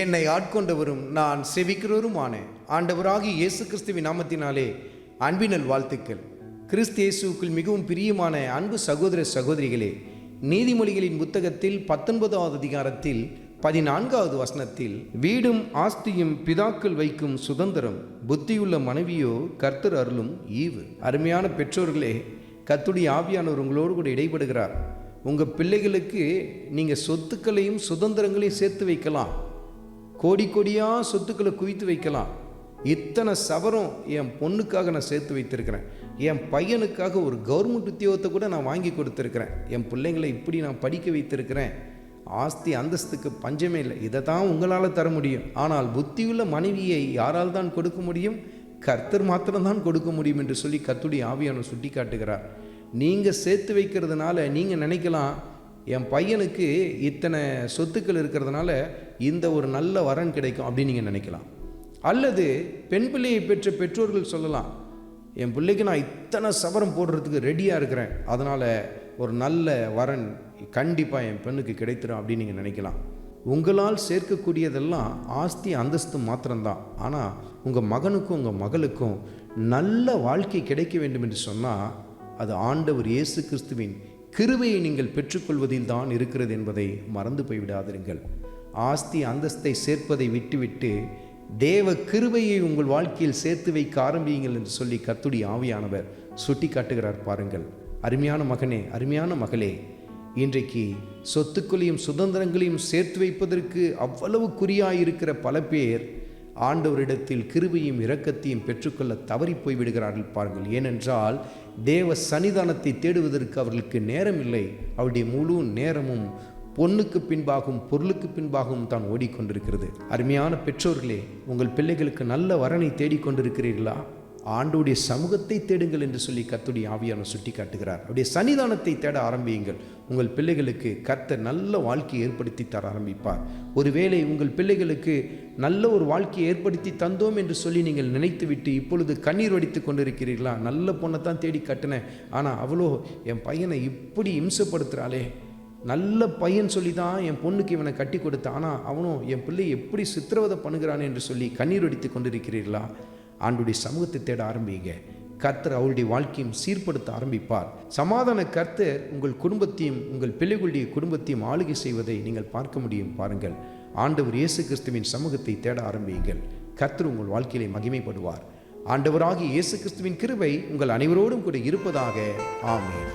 என்னை ஆட்கொண்டவரும் நான் செவிக்கிறவருமான ஆண்டவராகிய இயேசு கிறிஸ்துவின் நாமத்தினாலே அன்பினல் வாழ்த்துக்கள். கிறிஸ்து இயேசுவுக்குள் மிகவும் பிரியமான அன்பு சகோதர சகோதரிகளே, நீதிமொழிகளின் புத்தகத்தில் 19வது அதிகாரத்தில் 14வது வசனத்தில், வீடும் ஆஸ்தியும் பிதாக்கள் வைக்கும் சுதந்திரம், புத்தியுள்ள மனைவியோ கர்த்தர் அருளும் ஈவு. அருமையான பெற்றோர்களே, கர்த்தருடைய ஆவியானவர் உங்களோடு கூட இடைபடுகிறார். உங்கள் பிள்ளைகளுக்கு நீங்கள் சொத்துக்களையும் சுதந்திரங்களையும் சேர்த்து வைக்கலாம். கோடி கோடியாக சொத்துக்களை குவித்து வைக்கலாம். இத்தனை சவரம் என் பொண்ணுக்காக நான் சேர்த்து வைத்திருக்கிறேன், என் பையனுக்காக ஒரு கவர்மெண்ட் உத்தியோகத்தை கூட நான் வாங்கி கொடுத்துருக்கிறேன், என் பிள்ளைங்களை இப்படி நான் படிக்க வைத்திருக்கிறேன். ஆஸ்தி அந்தஸ்துக்கு பஞ்சமே இல்லை. இதை தான் உங்களால் தர முடியும். ஆனால் புத்தியுள்ள மனைவியை யாரால் தான் கொடுக்க முடியும்? கர்த்தர் மாத்திரம்தான் கொடுக்க முடியும் என்று சொல்லி கர்த்தருடைய ஆவியானவர் சுட்டி காட்டுகிறார். நீங்கள் சேர்த்து வைக்கிறதுனால நீங்கள் நினைக்கலாம், என் பையனுக்கு இத்தனை சொத்துக்கள் இருக்கிறதுனால இந்த ஒரு நல்ல வரன் கிடைக்கும் அப்படின்னு நீங்கள் நினைக்கலாம். அல்லது பெண் பிள்ளையை பெற்ற பெற்றோர்கள் சொல்லலாம், என் பிள்ளைக்கு நான் இத்தனை சவரம் போடுறதுக்கு ரெடியாக இருக்கிறேன், அதனால் ஒரு நல்ல வரன் கண்டிப்பாக என் பெண்ணுக்கு கிடைத்திடும் அப்படின்னு நீங்கள் நினைக்கலாம். உங்களால் சேர்க்கக்கூடியதெல்லாம் ஆஸ்தி அந்தஸ்து மாத்திரம்தான். ஆனால் உங்கள் மகனுக்கும் உங்கள் மகளுக்கும் நல்ல வாழ்க்கை கிடைக்க வேண்டும் என்று சொன்னால் அது ஆண்டவர் இயேசு கிறிஸ்துவின் கிருபையை நீங்கள் பெற்றுக்கொள்வதில் தான் இருக்கிறது என்பதை மறந்து போய்விடாதிருங்கள். ஆஸ்தி அந்தஸ்தை சேர்ப்பதை விட்டுவிட்டு தேவ கிருபையை உங்கள் வாழ்க்கையில் சேர்த்து வைக்க ஆரம்பியுங்கள் என்று சொல்லி கர்த்தருடைய ஆவியானவர் சுட்டி காட்டுகிறார். பாருங்கள், அருமையான மகனே, அருமையான மகளே, இன்றைக்கு சொத்துக்களையும் சுதந்திரங்களையும் சேர்த்து வைப்பதற்கு அவ்வளவு குறியாயிருக்கிற பல பேர் ஆண்டவரிடத்தில் கிருபையும் இரக்கத்தையும் பெற்றுக்கொள்ள தவறி போய்விடுகிறார்கள். பாருங்கள், ஏனென்றால் தேவ சன்னிதானத்தை தேடுவதற்கு அவர்களுக்கு நேரம் இல்லை. அவருடைய முழு நேரமும் பொண்ணுக்கு பின்பாகவும் பொருளுக்கு பின்பாகவும் தான் ஓடிக்கொண்டிருக்கிறது. அருமையான பெற்றோர்களே, உங்கள் பிள்ளைகளுக்கு நல்ல வரனை தேடிக்கொண்டிருக்கிறீர்களா? ஆண்டவருடைய சமூகத்தை தேடுங்கள் என்று சொல்லி கர்த்தருடைய ஆவியானவர் சுட்டி காட்டுகிறார். அவருடைய சன்னிதானத்தை தேட ஆரம்பியுங்கள். உங்கள் பிள்ளைகளுக்கு கர்த்தர் நல்ல வாழ்க்கையை ஏற்படுத்தி தர ஆரம்பிப்பார். ஒருவேளை உங்கள் பிள்ளைகளுக்கு நல்ல ஒரு வாழ்க்கையை ஏற்படுத்தி தந்தோம் என்று சொல்லி நீங்கள் நினைத்துவிட்டு இப்பொழுது கண்ணீர் வடித்து கொண்டிருக்கிறீர்களா? நல்ல பொண்ணை தான் தேடி கட்டினேன், ஆனால் அவ்வளோ என் பையனை இப்படி இம்சப்படுத்துகிறாளே, நல்ல பையன் சொல்லி தான் என் பொண்ணுக்கு இவனை கட்டி கொடுத்தான், ஆனால் அவனும் என் பிள்ளை எப்படி சித்திரவதை பண்ணுகிறானே என்று சொல்லி கண்ணீர் வடித்து கொண்டிருக்கிறீர்களா? ஆண்டுடைய சமூகத்தை தேட ஆரம்பிங்க. கர்த்தர் அவருடைய வாழ்க்கையும் சீர்படுத்த ஆரம்பிப்பார். சமாதான கர்த்தர் உங்கள் குடும்பத்தையும் உங்கள் பிள்ளைகளுடைய குடும்பத்தையும் ஆளுகை செய்வதை நீங்கள் பார்க்க முடியும். பாருங்கள், ஆண்டவர் இயேசு கிறிஸ்துவின் சமூகத்தை தேட ஆரம்பியுங்கள். கர்த்தர் உங்கள் வாழ்க்கையிலே மகிமைப்படுவார். ஆண்டவராகிய இயேசு கிறிஸ்துவின் கிருபை உங்கள் அனைவரோடும் கூட இருப்பதாக. ஆமென்.